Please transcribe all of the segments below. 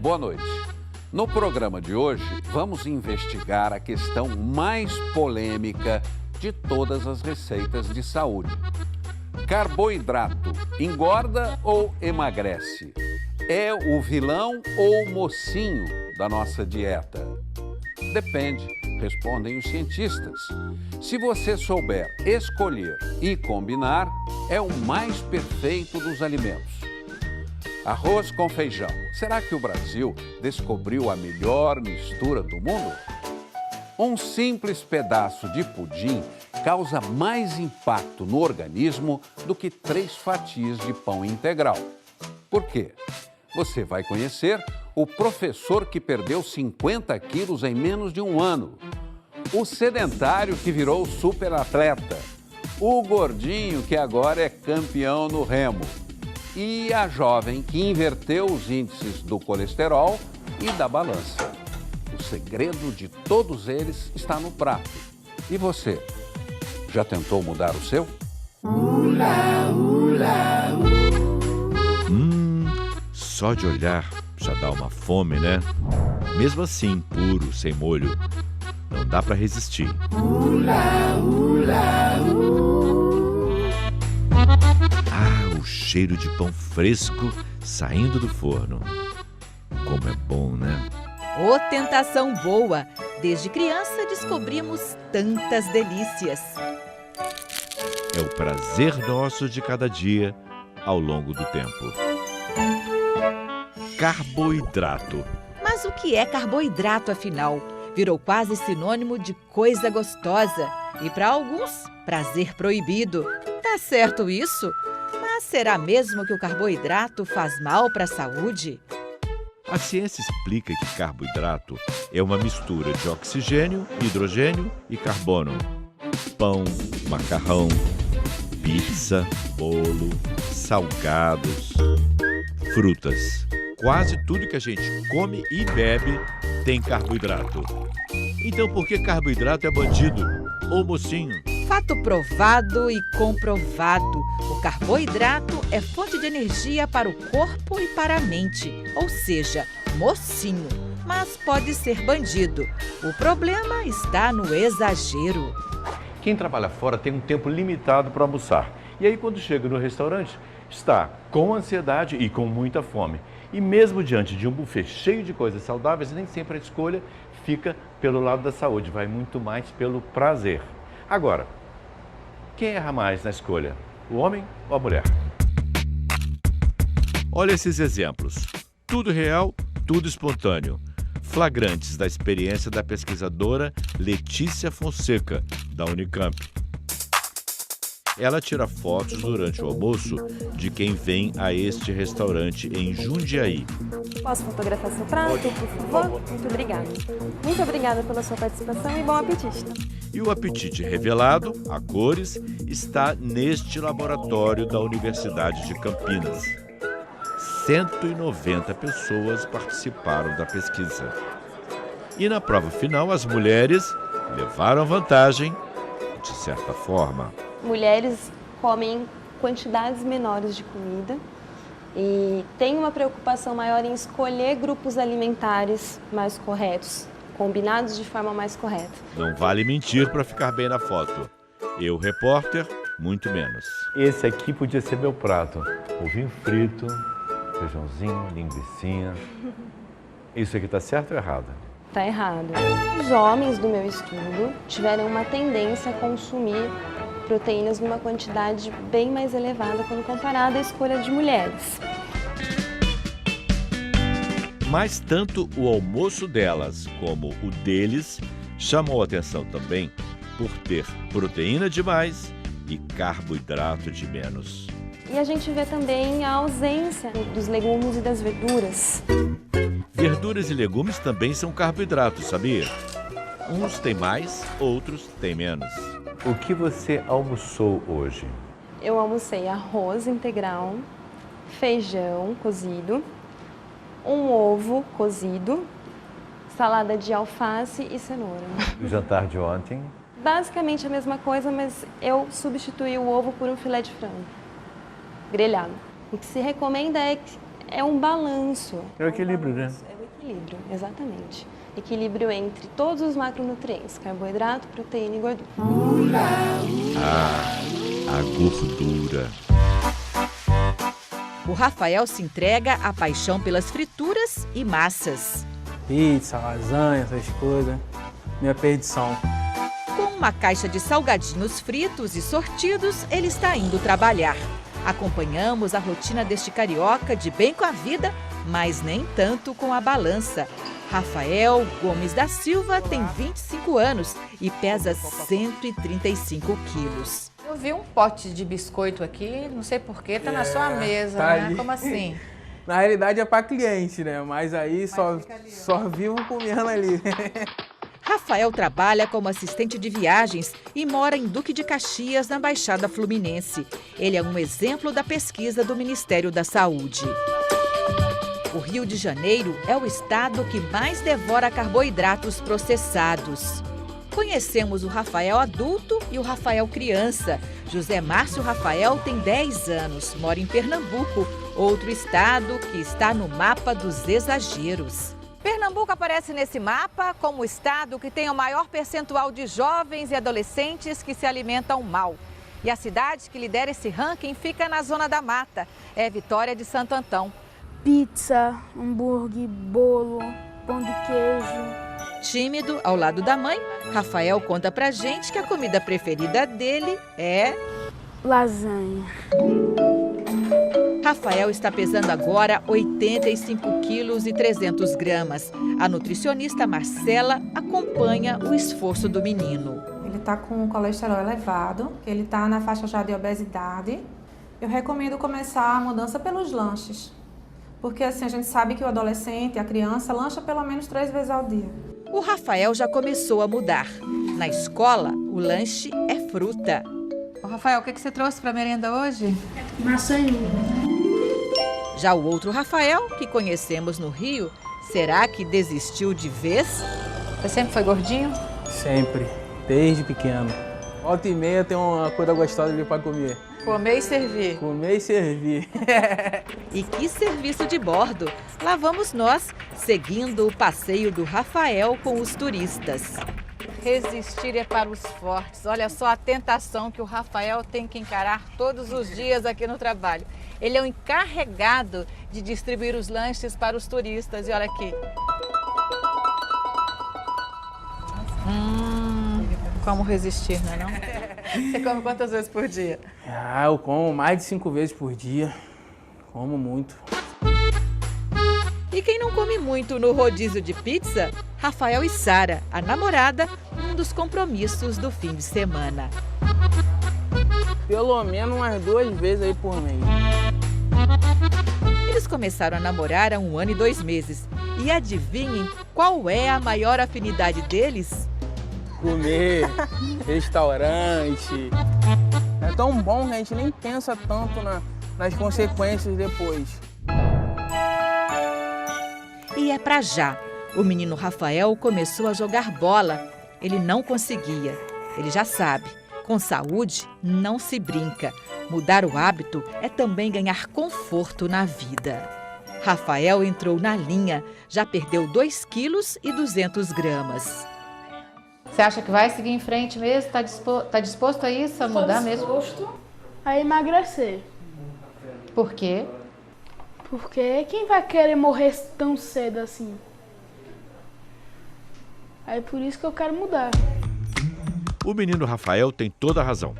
Boa noite. No programa de hoje, vamos investigar a questão mais polêmica de todas as receitas de saúde. Carboidrato engorda ou emagrece? É o vilão ou o mocinho da nossa dieta? Depende, respondem os cientistas. Se você souber escolher e combinar, é o mais perfeito dos alimentos. Arroz com feijão. Será que o Brasil descobriu a melhor mistura do mundo? Um simples pedaço de pudim causa mais impacto no organismo do que 3 fatias de pão integral. Por quê? Você vai conhecer o professor que perdeu 50 quilos em menos de um ano, o sedentário que virou superatleta, o gordinho que agora é campeão no remo e a jovem que inverteu os índices do colesterol e da balança. O segredo de todos eles está no prato. E você, já tentou mudar o seu? Só de olhar já dá uma fome, né? Mesmo assim, puro, sem molho, não dá pra resistir. O cheiro de pão fresco saindo do forno. Como é bom, né? Ô, tentação boa! Desde criança descobrimos tantas delícias. É o prazer nosso de cada dia ao longo do tempo. Carboidrato. Mas o que é carboidrato, afinal? Virou quase sinônimo de coisa gostosa e, para alguns, prazer proibido. Tá certo isso? Mas será mesmo que o carboidrato faz mal para a saúde? A ciência explica que carboidrato é uma mistura de oxigênio, hidrogênio e carbono. Pão, macarrão, pizza, bolo, salgados, frutas. Quase tudo que a gente come e bebe tem carboidrato. Então por que carboidrato é bandido ou mocinho? Fato provado e comprovado. O carboidrato é fonte de energia para o corpo e para a mente, ou seja, mocinho, mas pode ser bandido. O problema está no exagero. Quem trabalha fora tem um tempo limitado para almoçar. E aí quando chega no restaurante, está com ansiedade e com muita fome. E mesmo diante de um buffet cheio de coisas saudáveis, nem sempre a escolha fica pelo lado da saúde, vai muito mais pelo prazer. Agora, quem erra mais na escolha? O homem ou a mulher? Olha esses exemplos. Tudo real, tudo espontâneo. Flagrantes da experiência da pesquisadora Letícia Fonseca, da Unicamp. Ela tira fotos durante o almoço de quem vem a este restaurante em Jundiaí. Posso fotografar seu prato, por favor? Muito obrigada. Muito obrigada pela sua participação e bom apetite. E o apetite revelado, a cores, está neste laboratório da Universidade de Campinas. 190 pessoas participaram da pesquisa. E na prova final, as mulheres levaram vantagem, de certa forma. Mulheres comem quantidades menores de comida e têm uma preocupação maior em escolher grupos alimentares mais corretos, combinados de forma mais correta. Não vale mentir para ficar bem na foto. Eu, repórter, muito menos. Esse aqui podia ser meu prato. Ovinho frito, feijãozinho, linguicinha. Isso aqui tá certo ou errado? Tá errado. Os homens do meu estudo tiveram uma tendência a consumir proteínas numa quantidade bem mais elevada quando comparada à escolha de mulheres. Mas tanto o almoço delas como o deles chamou atenção também por ter proteína demais e carboidrato de menos. E a gente vê também a ausência dos legumes e das verduras. Verduras e legumes também são carboidratos, sabia? Uns têm mais, outros têm menos. O que você almoçou hoje? Eu almocei arroz integral, feijão cozido, um ovo cozido, salada de alface e cenoura. O jantar de ontem? Basicamente a mesma coisa, mas eu substituí o ovo por um filé de frango grelhado. O que se recomenda É um balanço. É o equilíbrio, né? É o equilíbrio, exatamente. Equilíbrio entre todos os macronutrientes, carboidrato, proteína e gordura. A gordura. O Rafael se entrega à paixão pelas frituras e massas. Pizza, lasanha, essas coisas. Minha perdição. Com uma caixa de salgadinhos fritos e sortidos, ele está indo trabalhar. Acompanhamos a rotina deste carioca de bem com a vida, mas nem tanto com a balança. Rafael Gomes da Silva tem 25 anos e pesa 135 quilos. Eu vi um pote de biscoito aqui, não sei porquê, tá na sua mesa, tá né? ali. Como assim? Na realidade é para cliente, né? Mas aí só vivo comendo ali. Rafael trabalha como assistente de viagens e mora em Duque de Caxias, na Baixada Fluminense. Ele é um exemplo da pesquisa do Ministério da Saúde. O Rio de Janeiro é o estado que mais devora carboidratos processados. Conhecemos o Rafael adulto e o Rafael criança. José Márcio Rafael tem 10 anos, mora em Pernambuco, outro estado que está no mapa dos exageros. Pernambuco aparece nesse mapa como o estado que tem o maior percentual de jovens e adolescentes que se alimentam mal. E a cidade que lidera esse ranking fica na Zona da Mata, é Vitória de Santo Antão. Pizza, hambúrguer, bolo, pão de queijo. Tímido, ao lado da mãe, Rafael conta pra gente que a comida preferida dele é... lasanha. Rafael está pesando agora 85 quilos e 300 gramas. A nutricionista Marcela acompanha o esforço do menino. Ele está com o colesterol elevado, ele está na faixa já de obesidade. Eu recomendo começar a mudança pelos lanches. Porque assim, a gente sabe que o adolescente, a criança, lancha pelo menos 3 vezes ao dia. O Rafael já começou a mudar. Na escola, o lanche é fruta. Ô, Rafael, o que você trouxe para merenda hoje? Maçã e uva. Já o outro Rafael, que conhecemos no Rio, será que desistiu de vez? Você sempre foi gordinho? Sempre, desde pequeno. Volta e meia tem uma coisa gostosa ali para comer. Comer e servir. Comer e servir. E que serviço de bordo! Lá vamos nós, seguindo o passeio do Rafael com os turistas. Resistir é para os fortes. Olha só a tentação que o Rafael tem que encarar todos os dias aqui no trabalho. Ele é o encarregado de distribuir os lanches para os turistas. E olha aqui. Como resistir, não é não? Você come quantas vezes por dia? Eu como mais de 5 vezes por dia. Como muito. E quem não come muito no rodízio de pizza? Rafael e Sara, a namorada, um dos compromissos do fim de semana. Pelo menos umas 2 vezes aí por mês. Eles começaram a namorar há 1 ano e 2 meses. E adivinhem qual é a maior afinidade deles? Comer, restaurante. É tão bom que a gente nem pensa tanto nas consequências depois. E é pra já. O menino Rafael começou a jogar bola. Ele não conseguia. Ele já sabe, com saúde não se brinca. Mudar o hábito é também ganhar conforto na vida. Rafael entrou na linha, já perdeu 2 quilos e 200 gramas. Você acha que vai seguir em frente mesmo? Tá disposto a isso, a mudar mesmo? Disposto a emagrecer. Por quê? Porque quem vai querer morrer tão cedo assim? Aí por isso que eu quero mudar. O menino Rafael tem toda a razão.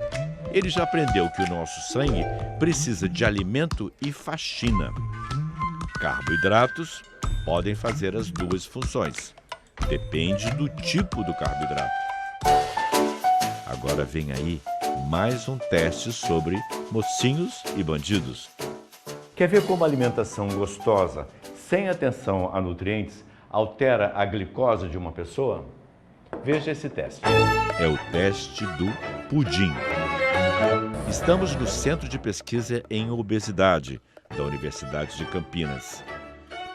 Ele já aprendeu que o nosso sangue precisa de alimento e faxina. Carboidratos podem fazer as 2 funções. Depende do tipo do carboidrato. Agora vem aí mais um teste sobre mocinhos e bandidos. Quer ver como a alimentação gostosa, sem atenção a nutrientes, altera a glicose de uma pessoa? Veja esse teste. É o teste do pudim. Estamos no Centro de Pesquisa em Obesidade da Universidade de Campinas.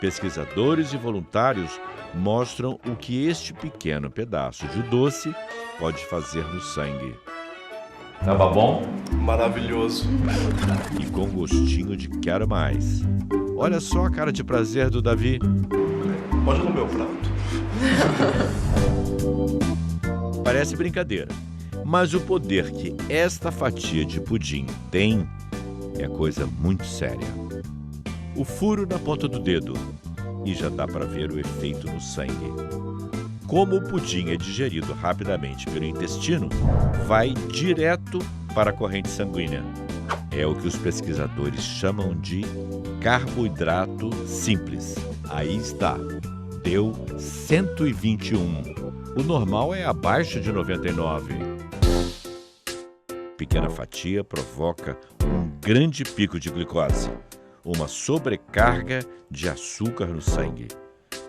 Pesquisadores e voluntários mostram o que este pequeno pedaço de doce pode fazer no sangue. Tava bom? Maravilhoso. E com gostinho de quero mais. Olha só a cara de prazer do Davi. Pode no meu prato. Parece brincadeira, mas o poder que esta fatia de pudim tem é coisa muito séria. O furo na ponta do dedo, e já dá para ver o efeito no sangue. Como o pudim é digerido rapidamente pelo intestino, vai direto para a corrente sanguínea. É o que os pesquisadores chamam de carboidrato simples. Aí está, deu 121. O normal é abaixo de 99. Pequena fatia provoca um grande pico de glicose, uma sobrecarga de açúcar no sangue.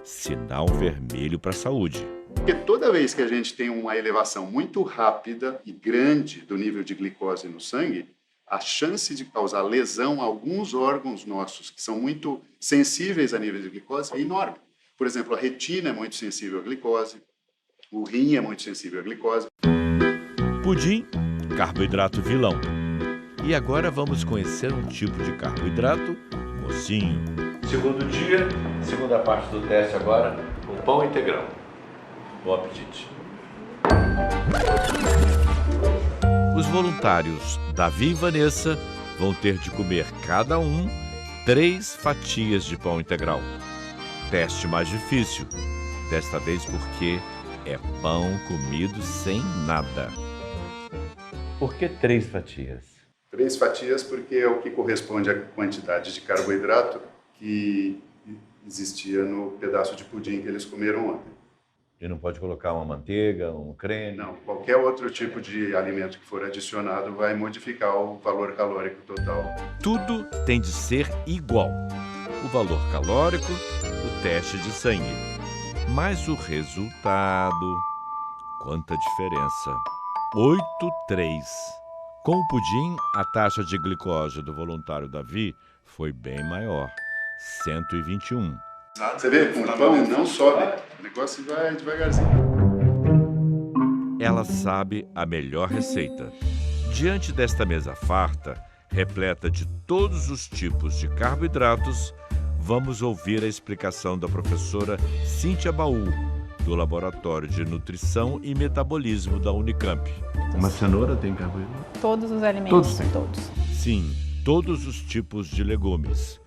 Sinal vermelho para a saúde. Porque toda vez que a gente tem uma elevação muito rápida e grande do nível de glicose no sangue, a chance de causar lesão a alguns órgãos nossos que são muito sensíveis a nível de glicose é enorme. Por exemplo, a retina é muito sensível à glicose, o rim é muito sensível à glicose. Pudim, carboidrato vilão. E agora vamos conhecer um tipo de carboidrato mocinho. Segundo dia, segunda parte do teste agora, o pão integral. Bom apetite. Os voluntários Davi e Vanessa vão ter de comer cada um 3 fatias de pão integral. Teste mais difícil, desta vez porque é pão comido sem nada. Por que 3 fatias? 3 fatias porque é o que corresponde à quantidade de carboidrato que existia no pedaço de pudim que eles comeram ontem. E não pode colocar uma manteiga, um creme? Não, qualquer outro tipo de alimento que for adicionado vai modificar o valor calórico total. Tudo tem de ser igual. O valor calórico, o teste de sangue. Mas o resultado... Quanta diferença! 8,3. Com o pudim, a taxa de glicose do voluntário Davi foi bem maior, 121. Você vê, com o pão não sobe, o negócio vai devagarzinho. Ela sabe a melhor receita. Diante desta mesa farta, repleta de todos os tipos de carboidratos, vamos ouvir a explicação da professora Cíntia Baú, do Laboratório de Nutrição e Metabolismo da Unicamp. Uma cenoura tem carboidrato? Todos os alimentos. Todos. Sim, todos os tipos de legumes,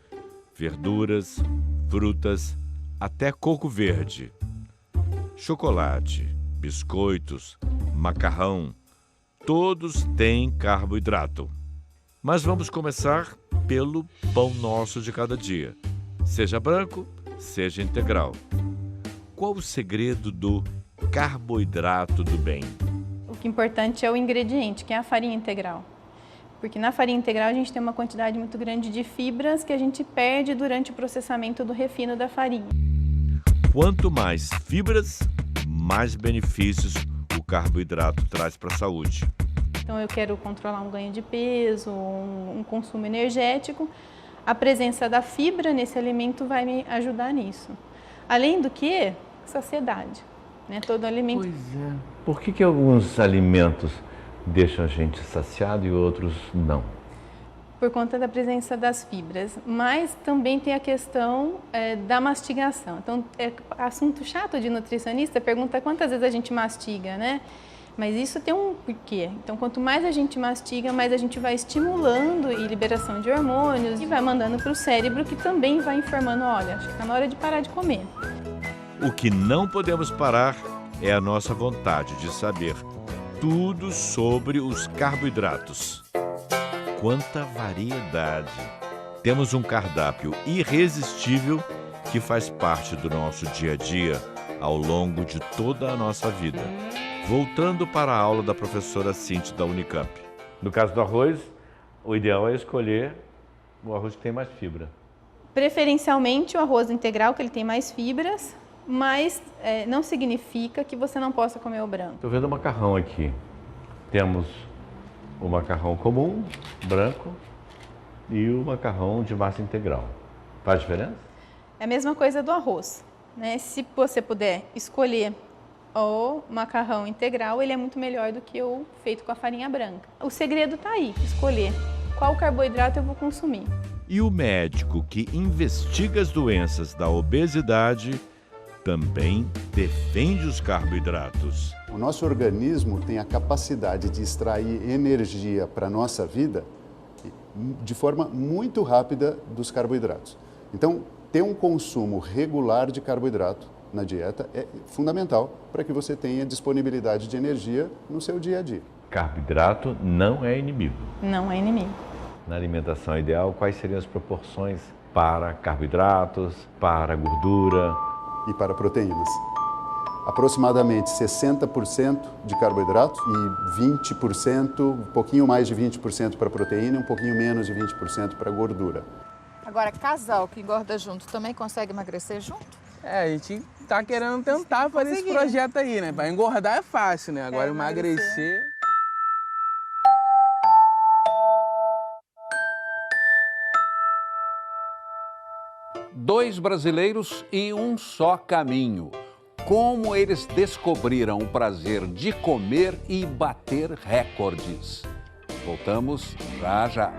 verduras, frutas, até coco verde, chocolate, biscoitos, macarrão, todos têm carboidrato. Mas vamos começar pelo pão nosso de cada dia, seja branco, seja integral. Qual o segredo do carboidrato do bem? O que é importante é o ingrediente, que é a farinha integral. Porque na farinha integral a gente tem uma quantidade muito grande de fibras que a gente perde durante o processamento do refino da farinha. Quanto mais fibras, mais benefícios o carboidrato traz para a saúde. Então eu quero controlar um ganho de peso, um consumo energético. A presença da fibra nesse alimento vai me ajudar nisso. Além do que, saciedade. Né? Todo alimento... Pois é. Por que alguns alimentos deixam a gente saciado e outros não? Por conta da presença das fibras, mas também tem a questão da mastigação. Então, é assunto chato de nutricionista, pergunta quantas vezes a gente mastiga, né? Mas isso tem um porquê. Então, quanto mais a gente mastiga, mais a gente vai estimulando a liberação de hormônios e vai mandando para o cérebro, que também vai informando, olha, acho que está na hora de parar de comer. O que não podemos parar é a nossa vontade de saber tudo sobre os carboidratos. Quanta variedade! Temos um cardápio irresistível que faz parte do nosso dia a dia ao longo de toda a nossa vida. Voltando para a aula da professora Cíntia da Unicamp. No caso do arroz, o ideal é escolher o arroz que tem mais fibra. Preferencialmente o arroz integral, que ele tem mais fibras, mas não significa que você não possa comer o branco. Estou vendo o macarrão aqui. Temos o macarrão comum, branco, e o macarrão de massa integral. Faz diferença? É a mesma coisa do arroz, né? Se você puder escolher o macarrão integral, ele é muito melhor do que o feito com a farinha branca. O segredo está aí, escolher qual carboidrato eu vou consumir. E o médico que investiga as doenças da obesidade também defende os carboidratos. O nosso organismo tem a capacidade de extrair energia para a nossa vida de forma muito rápida dos carboidratos. Então, ter um consumo regular de carboidrato na dieta é fundamental para que você tenha disponibilidade de energia no seu dia a dia. Carboidrato não é inimigo. Não é inimigo. Na alimentação ideal, quais seriam as proporções para carboidratos, para gordura e para proteínas? Aproximadamente 60% de carboidratos e 20%, um pouquinho mais de 20% para proteína e um pouquinho menos de 20% para gordura. Agora, casal que engorda junto também consegue emagrecer junto? A gente tá querendo tentar fazer esse projeto aí, né? Para engordar é fácil, né? Agora emagrecer... Dois brasileiros e um só caminho. Como eles descobriram o prazer de comer e bater recordes. Voltamos já já.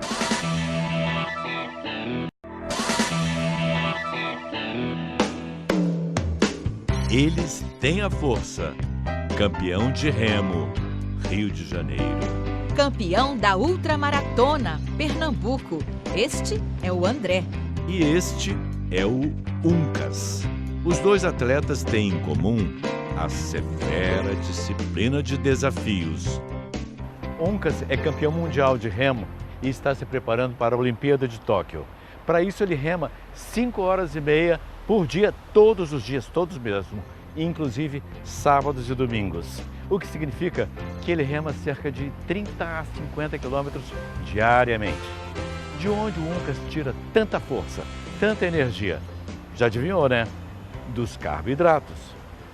Eles têm a força. Campeão de remo, Rio de Janeiro. Campeão da ultramaratona, Pernambuco. Este é o André. E este é o Uncas. Os dois atletas têm em comum a severa disciplina de desafios. Uncas é campeão mundial de remo e está se preparando para a Olimpíada de Tóquio. Para isso ele rema 5 horas e meia por dia, todos os dias, todos mesmo, inclusive sábados e domingos. O que significa que ele rema cerca de 30 a 50 quilômetros diariamente. De onde o Uncas tira tanta força, tanta energia? Já adivinhou, né? Dos carboidratos,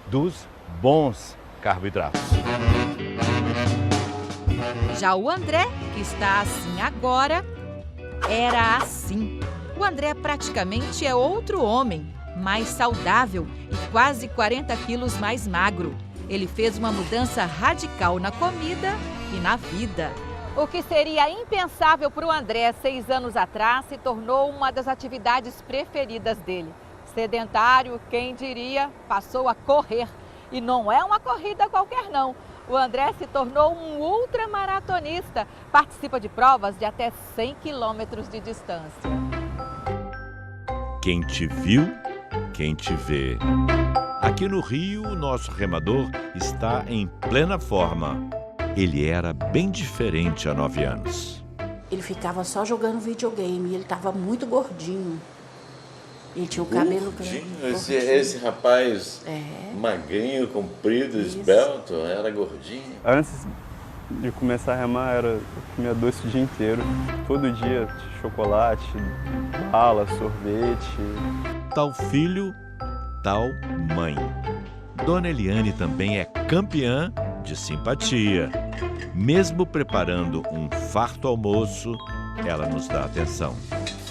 dos bons carboidratos. Já o André, que está assim agora, era assim. O André praticamente é outro homem, mais saudável e quase 40 quilos mais magro. Ele fez uma mudança radical na comida e na vida. O que seria impensável para o André 6 anos atrás se tornou uma das atividades preferidas dele. Sedentário, quem diria, passou a correr. E não é uma corrida qualquer não. O André se tornou um ultramaratonista. Participa de provas de até 100 quilômetros de distância. Quem te viu, quem te vê. Aqui no Rio, o nosso remador está em plena forma. Ele era bem diferente há 9 anos. Ele ficava só jogando videogame e ele estava muito gordinho. Ele tinha o cabelo gordinho. Esse rapaz magrinho, comprido, esbelto, era gordinho. Antes de começar a remar, eu comia doce o dia inteiro. Todo dia, chocolate, bala, sorvete. Tal filho, tal mãe. Dona Eliane também é campeã de simpatia. Mesmo preparando um farto almoço, ela nos dá atenção.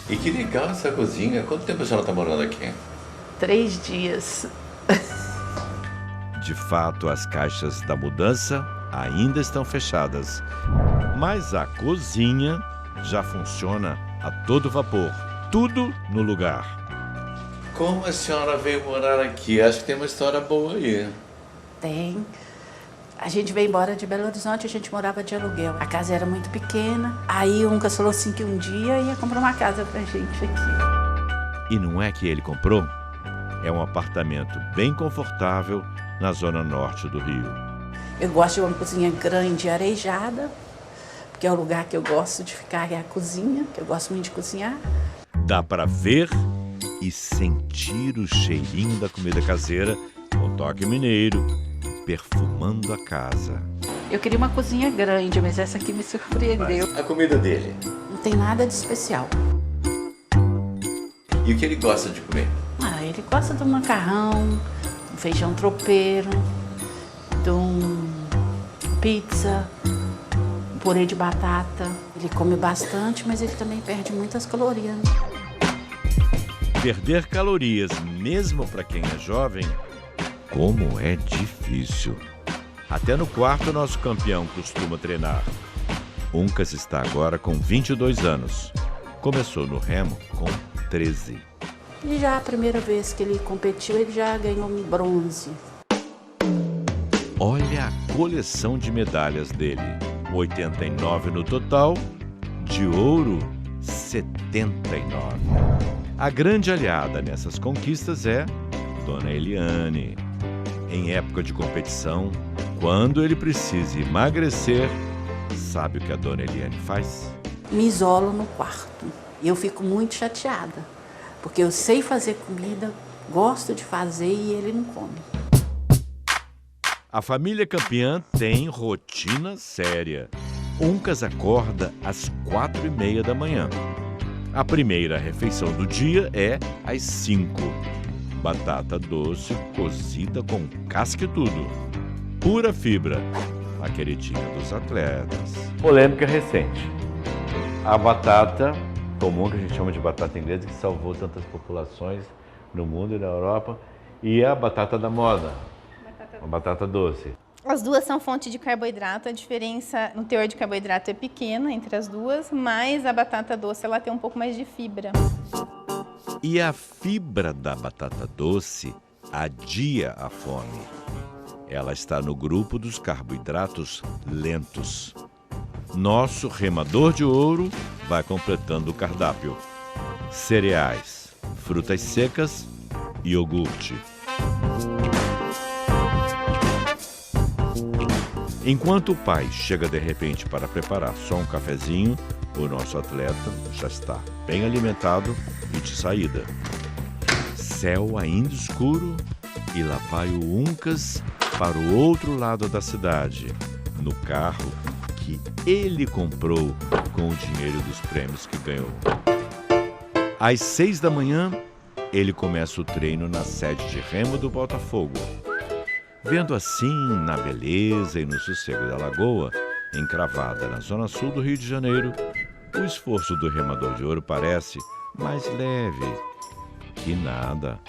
E que legal essa cozinha. Quanto tempo a senhora está morando aqui? 3 dias. De fato, as caixas da mudança ainda estão fechadas. Mas a cozinha já funciona a todo vapor. Tudo no lugar. Como a senhora veio morar aqui? Acho que tem uma história boa aí. Tem. A gente veio embora de Belo Horizonte, a gente morava de aluguel. A casa era muito pequena. Aí o Uncas falou assim que um dia ia comprar uma casa pra gente aqui. E não é que ele comprou? É um apartamento bem confortável na zona norte do Rio. Eu gosto de uma cozinha grande, arejada, porque é o lugar que eu gosto de ficar, é a cozinha, que eu gosto muito de cozinhar. Dá para ver e sentir o cheirinho da comida caseira com toque mineiro, perfumando a casa. Eu queria uma cozinha grande, mas essa aqui me surpreendeu. A comida dele? Não tem nada de especial. E o que ele gosta de comer? Ele gosta de um macarrão, um feijão tropeiro, de um pizza, um purê de batata. Ele come bastante, mas ele também perde muitas calorias. Perder calorias, mesmo para quem é jovem, como é difícil. Até no quarto, nosso campeão costuma treinar. Uncas está agora com 22 anos. Começou no remo com 13. E já a primeira vez que ele competiu, ele já ganhou um bronze. Olha a coleção de medalhas dele. 89 no total, de ouro 79. A grande aliada nessas conquistas é Dona Eliane. Em época de competição, quando ele precisa emagrecer, sabe o que a Dona Eliane faz? Me isolo no quarto. E eu fico muito chateada, porque eu sei fazer comida, gosto de fazer e ele não come. A família campeã tem rotina séria. Uncas acorda às 4h30 da manhã. A primeira refeição do dia é às 5. Batata doce cozida com casca e tudo. Pura fibra, a queridinha dos atletas. Polêmica recente. A batata comum, que a gente chama de batata inglesa, que salvou tantas populações no mundo e na Europa, e a batata da moda, a batata doce. As duas são fonte de carboidrato, a diferença no teor de carboidrato é pequena entre as duas, mas a batata doce ela tem um pouco mais de fibra. E a fibra da batata doce adia a fome. Ela está no grupo dos carboidratos lentos. Nosso remador de ouro vai completando o cardápio. Cereais, frutas secas e iogurte. Enquanto o pai chega de repente para preparar só um cafezinho, o nosso atleta já está bem alimentado e de saída. Céu ainda escuro e lá vai o Uncas para o outro lado da cidade, no carro que ele comprou com o dinheiro dos prêmios que ganhou. Às 6 da manhã, ele começa o treino na sede de remo do Botafogo. Vendo assim, na beleza e no sossego da lagoa, encravada na zona sul do Rio de Janeiro, o esforço do remador de ouro parece mais leve. Que nada,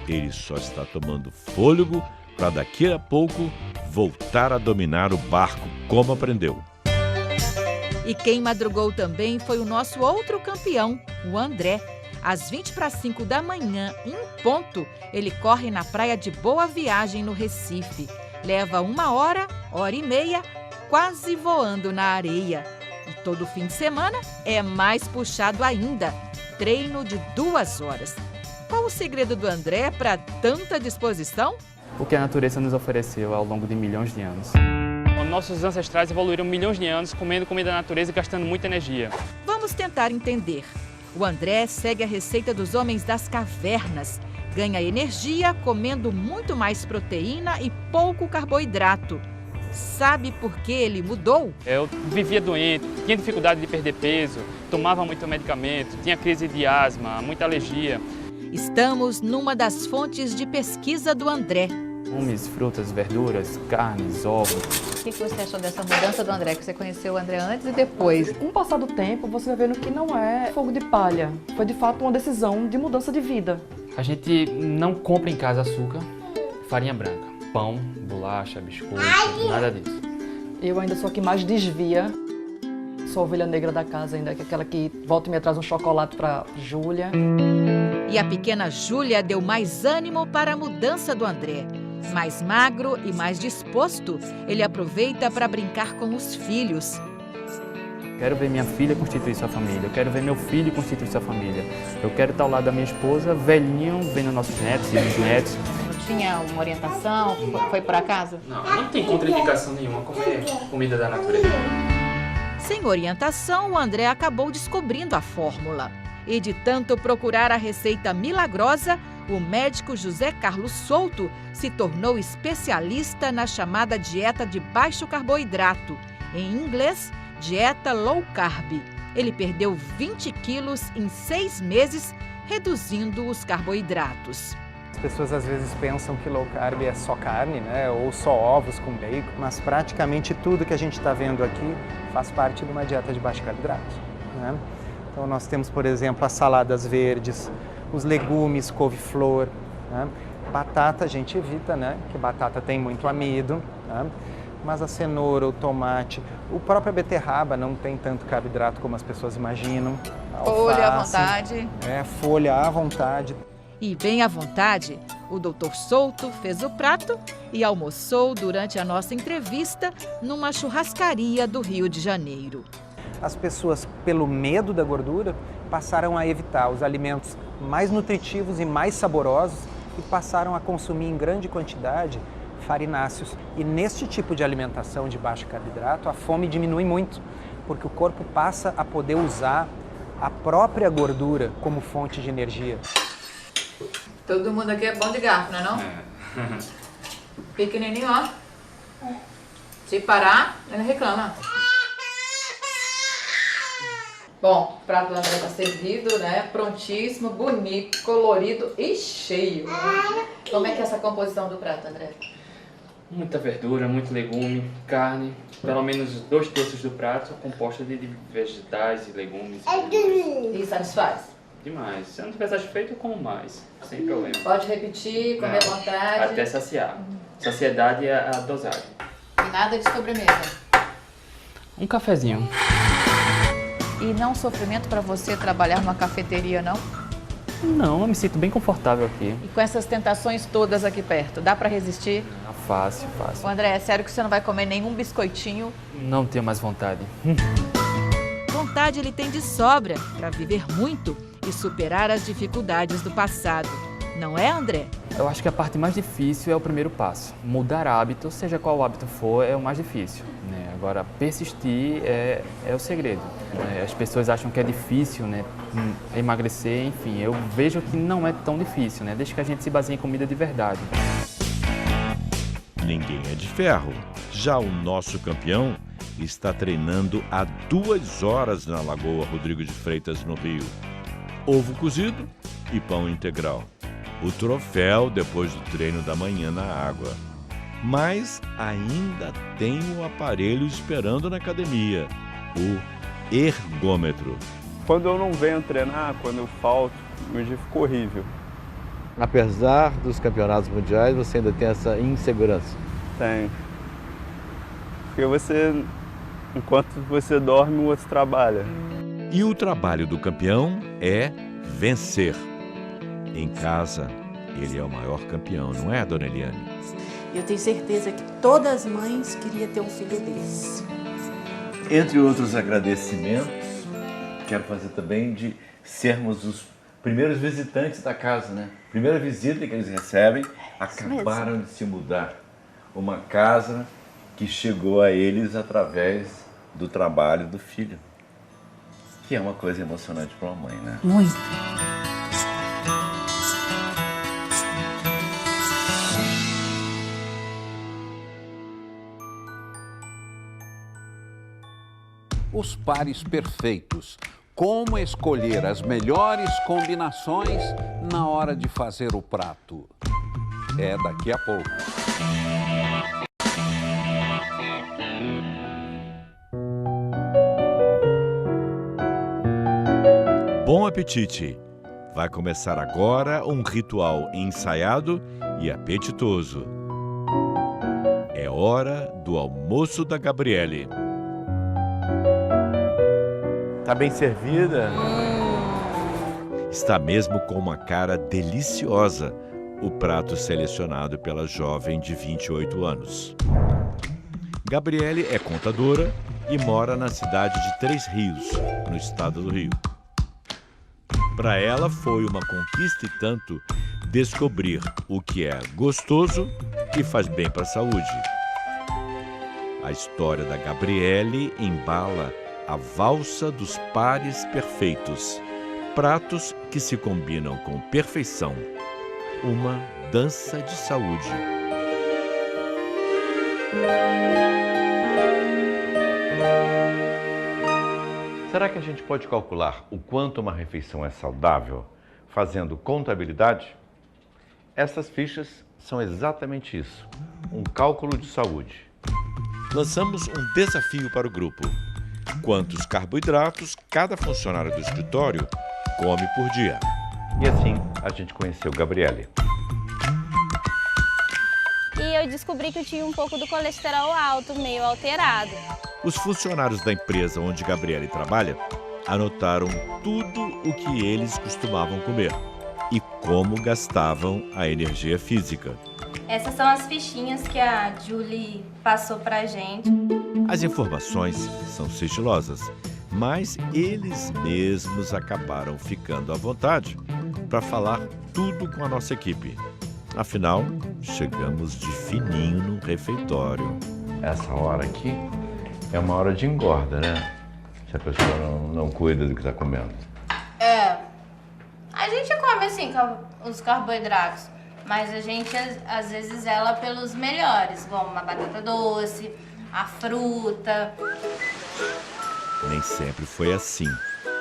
ele só está tomando fôlego para daqui a pouco voltar a dominar o barco como aprendeu. E quem madrugou também foi o nosso outro campeão, o André. Às 4:20 da manhã, em ponto, ele corre na praia de Boa Viagem, no Recife. Leva 1 hora, 1h30, quase voando na areia. E todo fim de semana é mais puxado ainda. Treino de 2 horas. Qual o segredo do André para tanta disposição? O que a natureza nos ofereceu ao longo de milhões de anos. Nossos ancestrais evoluíram milhões de anos comendo comida da natureza e gastando muita energia. Vamos tentar entender. O André segue a receita dos homens das cavernas. Ganha energia comendo muito mais proteína e pouco carboidrato. Sabe por que ele mudou? Eu vivia doente, tinha dificuldade de perder peso, tomava muito medicamento, tinha crise de asma, muita alergia. Estamos numa das fontes de pesquisa do André. Legumes, frutas, verduras, carnes, ovos. O que você achou dessa mudança do André? Que você conheceu o André antes e depois? Com o passar do tempo, você vai vendo que não é fogo de palha. Foi, de fato, uma decisão de mudança de vida. A gente não compra em casa açúcar, farinha branca, pão, bolacha, biscoito, nada disso. Eu ainda sou a que mais desvia. Sou a ovelha negra da casa ainda, que é aquela que volta e me traz um chocolate para Júlia. E a pequena Júlia deu mais ânimo para a mudança do André. Mais magro e mais disposto, ele aproveita para brincar com os filhos. Quero ver minha filha constituir sua família, eu quero ver meu filho constituir sua família. Eu quero estar ao lado da minha esposa, velhinho, vendo nossos netos e bisnetos. Tinha uma orientação? Foi por acaso? Não tem contraindicação nenhuma comer comida da natureza. Sem orientação, o André acabou descobrindo a fórmula. E de tanto procurar a receita milagrosa, o médico José Carlos Souto se tornou especialista na chamada dieta de baixo carboidrato, em inglês, dieta low carb. Ele perdeu 20 quilos em 6 meses, reduzindo os carboidratos. As pessoas às vezes pensam que low carb é só carne, né? Ou só ovos com bacon, mas praticamente tudo que a gente está vendo aqui faz parte de uma dieta de baixo carboidrato, né? Então nós temos, por exemplo, as saladas verdes, os legumes, couve-flor, né? Batata a gente evita, né? Que batata tem muito amido, né? Mas a cenoura, o tomate, o próprio beterraba não tem tanto carboidrato como as pessoas imaginam. Folha à vontade. Folha à vontade. E bem à vontade, o Dr. Souto fez o prato e almoçou durante a nossa entrevista numa churrascaria do Rio de Janeiro. As pessoas, pelo medo da gordura, passaram a evitar os alimentos mais nutritivos e mais saborosos e passaram a consumir em grande quantidade farináceos. E neste tipo de alimentação de baixo carboidrato, a fome diminui muito, porque o corpo passa a poder usar a própria gordura como fonte de energia. Todo mundo aqui é bom de garfo, não é não? Pequenininho, ó. Se parar, ele reclama. Bom, o prato do André tá servido, né? Prontíssimo, bonito, colorido e cheio. Como é que é essa composição do prato, André? Muita verdura, muito legume, carne. Pelo menos 2/3 do prato composta de vegetais e legumes. E satisfaz? Demais. Se eu não estiver satisfeito, eu como mais. Sem problema. Pode repetir, comer à vontade. Até saciar. Saciedade é a dosagem. E nada de sobremesa. Um cafezinho. E não sofrimento para você trabalhar numa cafeteria, não? Não, eu me sinto bem confortável aqui. E com essas tentações todas aqui perto, dá para resistir? Fácil, fácil. Ô André, é sério que você não vai comer nenhum biscoitinho? Não tenho mais vontade. Vontade ele tem de sobra para viver muito e superar as dificuldades do passado. Não é, André? Eu acho que a parte mais difícil é o primeiro passo. Mudar hábito, seja qual hábito for, é o mais difícil, né? Agora, persistir é o segredo. As pessoas acham que é difícil, né, emagrecer, enfim. Eu vejo que não é tão difícil, né? Desde que a gente se baseie em comida de verdade. Ninguém é de ferro. Já o nosso campeão está treinando há 2 horas na Lagoa Rodrigo de Freitas, no Rio. Ovo cozido e pão integral. O troféu depois do treino da manhã na água. Mas ainda tem um aparelho esperando na academia, o ergômetro. Quando eu não venho treinar, quando eu falto, meu dia ficou horrível. Apesar dos campeonatos mundiais, você ainda tem essa insegurança? Tem. Porque você, enquanto você dorme, o outro trabalha. E o trabalho do campeão é vencer. Em casa, ele é o maior campeão, não é, dona Eliane? Eu tenho certeza que todas as mães queriam ter um filho desse. Entre outros agradecimentos, quero fazer também de sermos os primeiros visitantes da casa, né? Primeira visita que eles recebem, acabaram de se mudar. Uma casa que chegou a eles através do trabalho do filho. Que é uma coisa emocionante para uma mãe, né? Muito. Os pares perfeitos. Como escolher as melhores combinações na hora de fazer o prato? É daqui a pouco. Bom apetite! Vai começar agora um ritual ensaiado e apetitoso. É hora do almoço da Gabriele. Tá bem servida? Está mesmo com uma cara deliciosa o prato selecionado pela jovem de 28 anos. Gabriele é contadora e mora na cidade de Três Rios, no estado do Rio. Para ela foi uma conquista e tanto descobrir o que é gostoso e faz bem para a saúde. A história da Gabriele embala a valsa dos pares perfeitos, pratos que se combinam com perfeição, uma dança de saúde. Será que a gente pode calcular o quanto uma refeição é saudável fazendo contabilidade? Essas fichas são exatamente isso, um cálculo de saúde. Lançamos um desafio para o grupo. Quantos carboidratos cada funcionário do escritório come por dia? E assim a gente conheceu Gabriele. E eu descobri que eu tinha um pouco do colesterol alto, meio alterado. Os funcionários da empresa onde Gabriele trabalha anotaram tudo o que eles costumavam comer e como gastavam a energia física. Essas são as fichinhas que a Julie passou pra gente. As informações são sigilosas, mas eles mesmos acabaram ficando à vontade para falar tudo com a nossa equipe. Afinal, chegamos de fininho no refeitório. Essa hora aqui é uma hora de engorda, né? Se a pessoa não cuida do que está comendo. A gente come assim os carboidratos, mas a gente às vezes zela pelos melhores, como uma batata doce, a fruta. Nem sempre foi assim,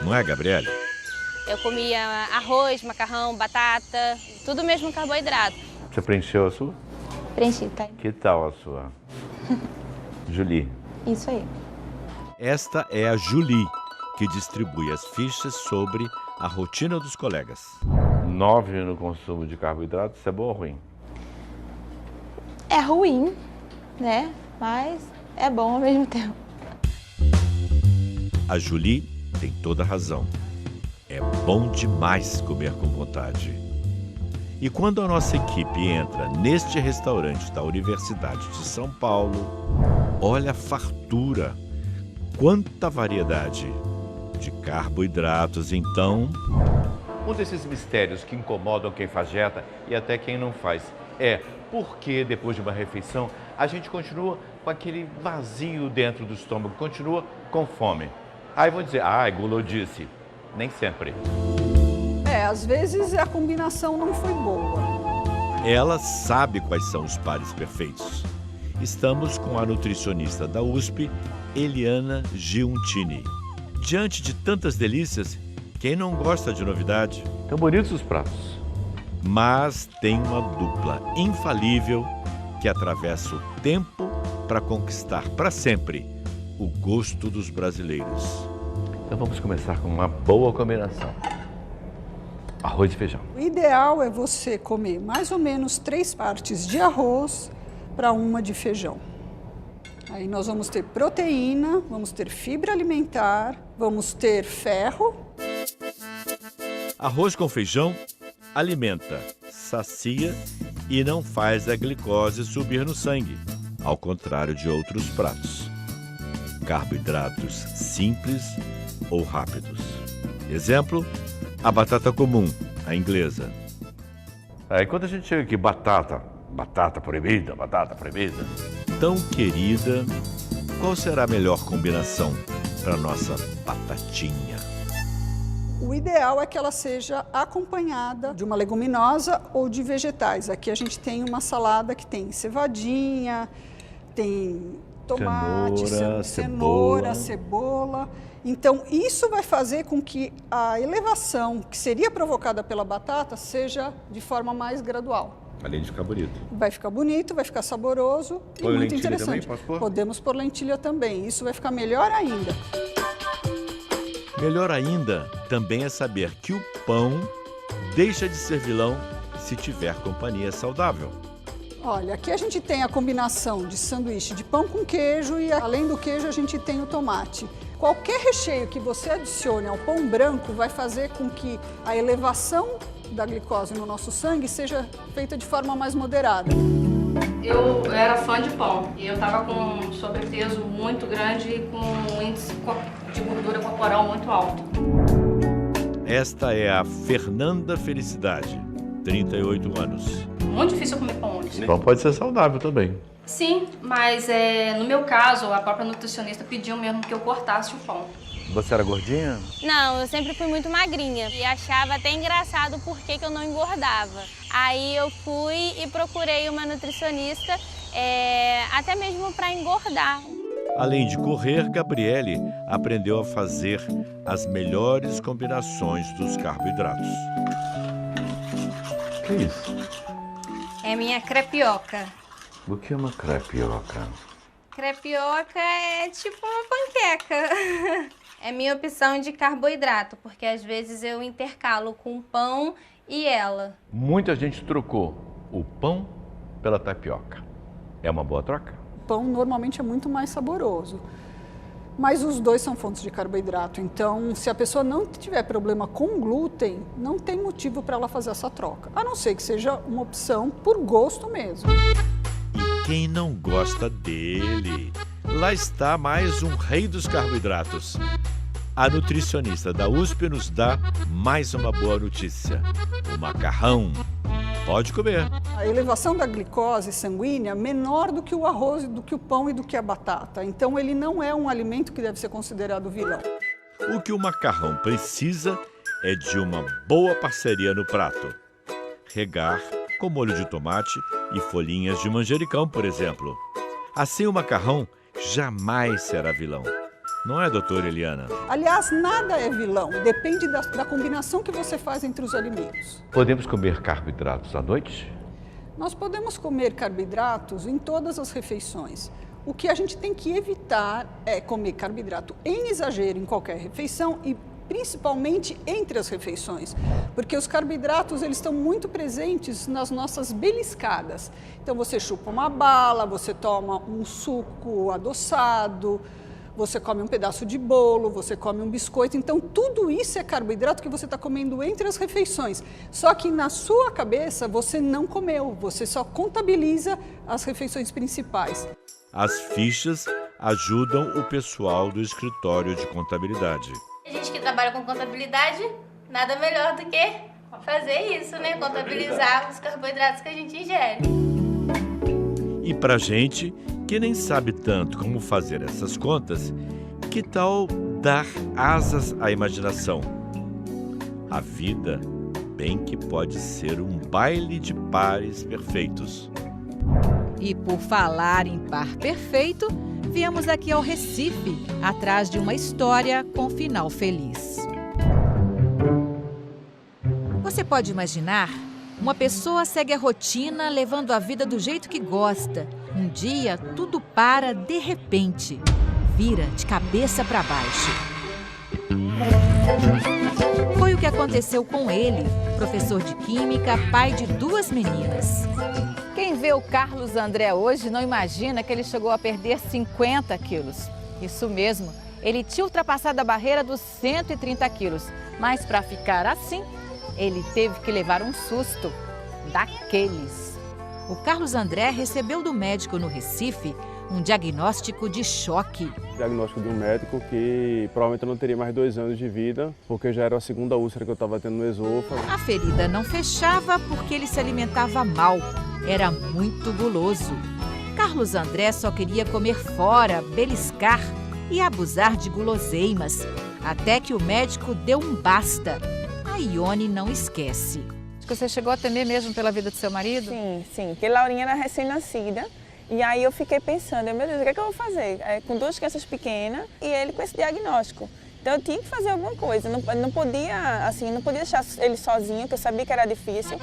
não é, Gabriele? Eu comia arroz, macarrão, batata, tudo mesmo carboidrato. Você preencheu a sua? Preenchi, tá? Que tal a sua? Julie. Isso aí. Esta é a Julie, que distribui as fichas sobre a rotina dos colegas. 9 no consumo de carboidratos, isso é bom ou ruim? É ruim, né? Mas é bom ao mesmo tempo. A Julie tem toda a razão. É bom demais comer com vontade. E quando a nossa equipe entra neste restaurante da Universidade de São Paulo, olha a fartura, quanta variedade de carboidratos, então. Um desses mistérios que incomodam quem faz dieta e até quem não faz é por que depois de uma refeição a gente continua com aquele vazio dentro do estômago, continua com fome. Aí vão dizer, é gulodice. Nem sempre. Às vezes a combinação não foi boa. Ela sabe quais são os pares perfeitos. Estamos com a nutricionista da USP, Eliana Giuntini. Diante de tantas delícias, quem não gosta de novidade? Tão bonitos os pratos. Mas tem uma dupla infalível que atravessa o tempo para conquistar para sempre o gosto dos brasileiros. Então vamos começar com uma boa combinação. Arroz e feijão. O ideal é você comer mais ou menos 3 partes de arroz para 1 de feijão. Aí nós vamos ter proteína, vamos ter fibra alimentar, vamos ter ferro. Arroz com feijão alimenta, sacia e não faz a glicose subir no sangue, ao contrário de outros pratos. Carboidratos simples ou rápidos. Exemplo, a batata comum, a inglesa. Aí quando a gente chega aqui, batata proibida. Tão querida, qual será a melhor combinação para nossa batatinha? O ideal é que ela seja acompanhada de uma leguminosa ou de vegetais. Aqui a gente tem uma salada que tem cevadinha, tem tomate, cenoura, cebola. Então, isso vai fazer com que a elevação que seria provocada pela batata seja de forma mais gradual. Além de ficar bonito. Vai ficar bonito, vai ficar saboroso e muito interessante. Também, posso pôr? Podemos pôr lentilha também. Isso vai ficar melhor ainda. Melhor ainda também é saber que o pão deixa de ser vilão se tiver companhia saudável. Olha, aqui a gente tem a combinação de sanduíche de pão com queijo e além do queijo a gente tem o tomate. Qualquer recheio que você adicione ao pão branco vai fazer com que a elevação da glicose no nosso sangue seja feita de forma mais moderada. Eu era fã de pão e eu estava com um sobrepeso muito grande e com um índice de gordura corporal muito alto. Esta é a Fernanda Felicidade, 38 anos. Muito difícil comer pão hoje. Pão pode ser saudável também. Sim, mas no meu caso, a própria nutricionista pediu mesmo que eu cortasse o pão. Você era gordinha? Não, eu sempre fui muito magrinha e achava até engraçado por que eu não engordava. Aí eu fui e procurei uma nutricionista, até mesmo para engordar. Além de correr, Gabriele aprendeu a fazer as melhores combinações dos carboidratos. O que é isso? É minha crepioca. O que é uma crepioca? Crepioca é tipo uma panqueca. É minha opção de carboidrato, porque às vezes eu intercalo com pão e ela. Muita gente trocou o pão pela tapioca. É uma boa troca? O pão normalmente é muito mais saboroso. mas os dois são fontes de carboidrato. Então, se a pessoa não tiver problema com glúten, não tem motivo para ela fazer essa troca, a não ser que seja uma opção por gosto mesmo. E quem não gosta dele? Lá está mais um rei dos carboidratos. A nutricionista da USP nos dá mais uma boa notícia: o macarrão. Pode comer. A elevação da glicose sanguínea é menor do que o arroz, do que o pão e do que a batata. Então, ele não é um alimento que deve ser considerado vilão. O que o macarrão precisa é de uma boa parceria no prato. Regar com molho de tomate e folhinhas de manjericão, por exemplo. Assim, o macarrão jamais será vilão. Não é, doutora Eliana? Aliás, nada é vilão. Depende da combinação que você faz entre os alimentos. Podemos comer carboidratos à noite? Nós podemos comer carboidratos em todas as refeições. O que a gente tem que evitar é comer carboidrato em exagero em qualquer refeição e principalmente entre as refeições, porque os carboidratos eles estão muito presentes nas nossas beliscadas. Então você chupa uma bala, você toma um suco adoçado, você come um pedaço de bolo, você come um biscoito. Então tudo isso é carboidrato que você está comendo entre as refeições. Só que na sua cabeça você não comeu, você só contabiliza as refeições principais. As fichas ajudam o pessoal do escritório de contabilidade. A gente que trabalha com contabilidade, nada melhor do que fazer isso, né? Contabilizar os carboidratos que a gente ingere. E pra gente que nem sabe tanto como fazer essas contas, que tal dar asas à imaginação? A vida bem que pode ser um baile de pares perfeitos. E por falar em par perfeito, viemos aqui ao Recife, atrás de uma história com final feliz. Você pode imaginar? Uma pessoa segue a rotina, levando a vida do jeito que gosta. Um dia, tudo para de repente. Vira de cabeça para baixo. Foi o que aconteceu com ele, professor de química, pai de 2 meninas. Quem vê o Carlos André hoje não imagina que ele chegou a perder 50 quilos. Isso mesmo, ele tinha ultrapassado a barreira dos 130 quilos. Mas para ficar assim, ele teve que levar um susto daqueles. O Carlos André recebeu do médico no Recife um diagnóstico de choque. Diagnóstico de um médico que provavelmente eu não teria mais 2 anos de vida, porque já era a segunda úlcera que eu estava tendo no esôfago. A ferida não fechava porque ele se alimentava mal. Era muito guloso. Carlos André só queria comer fora, beliscar e abusar de guloseimas. Até que o médico deu um basta. A Ione não esquece. Você chegou a temer mesmo pela vida do seu marido? Sim, porque Laurinha era recém-nascida. E aí eu fiquei pensando, meu Deus, o que é que eu vou fazer? Com 2 crianças pequenas e ele com esse diagnóstico. Então eu tinha que fazer alguma coisa, não podia deixar ele sozinho, que eu sabia que era difícil.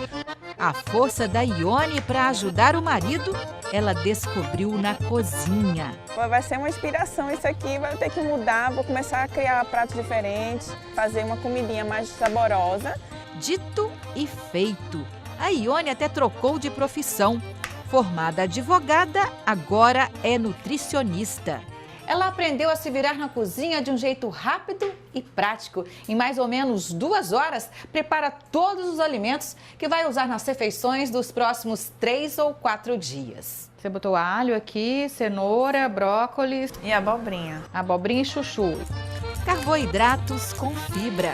A força da Ione para ajudar o marido, ela descobriu na cozinha. Vai ser uma inspiração isso aqui, vai ter que mudar, vou começar a criar pratos diferentes, fazer uma comidinha mais saborosa. Dito e feito. A Ione até trocou de profissão. Formada advogada, agora é nutricionista. Ela aprendeu a se virar na cozinha de um jeito rápido e prático. Em mais ou menos 2 horas, prepara todos os alimentos que vai usar nas refeições dos próximos 3 ou 4 dias. Você botou alho aqui, cenoura, brócolis... E abobrinha. Abobrinha e chuchu. Carboidratos com fibra.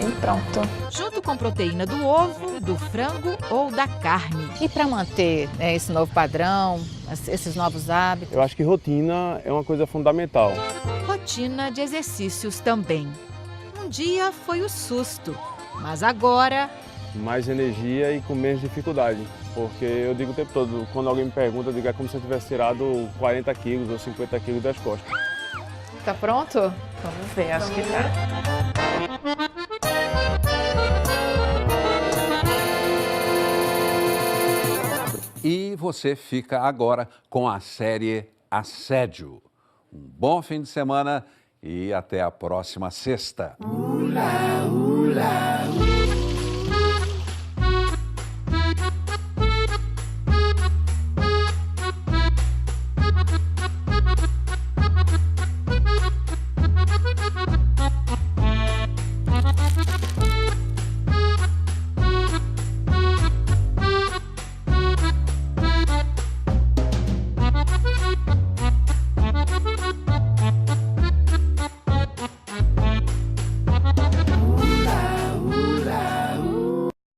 E pronto. Junto com proteína do ovo, do frango ou da carne. E para manter esse novo padrão, esses novos hábitos? Eu acho que rotina é uma coisa fundamental. Rotina de exercícios também. Um dia foi o susto, mas agora... Mais energia e com menos dificuldade. Porque eu digo o tempo todo, quando alguém me pergunta, eu digo é como se eu tivesse tirado 40 quilos ou 50 quilos das costas. Tá pronto? Vamos ver, acho que tá. E você fica agora com a série Assédio. Um bom fim de semana e até a próxima sexta. Ula, ula, ula.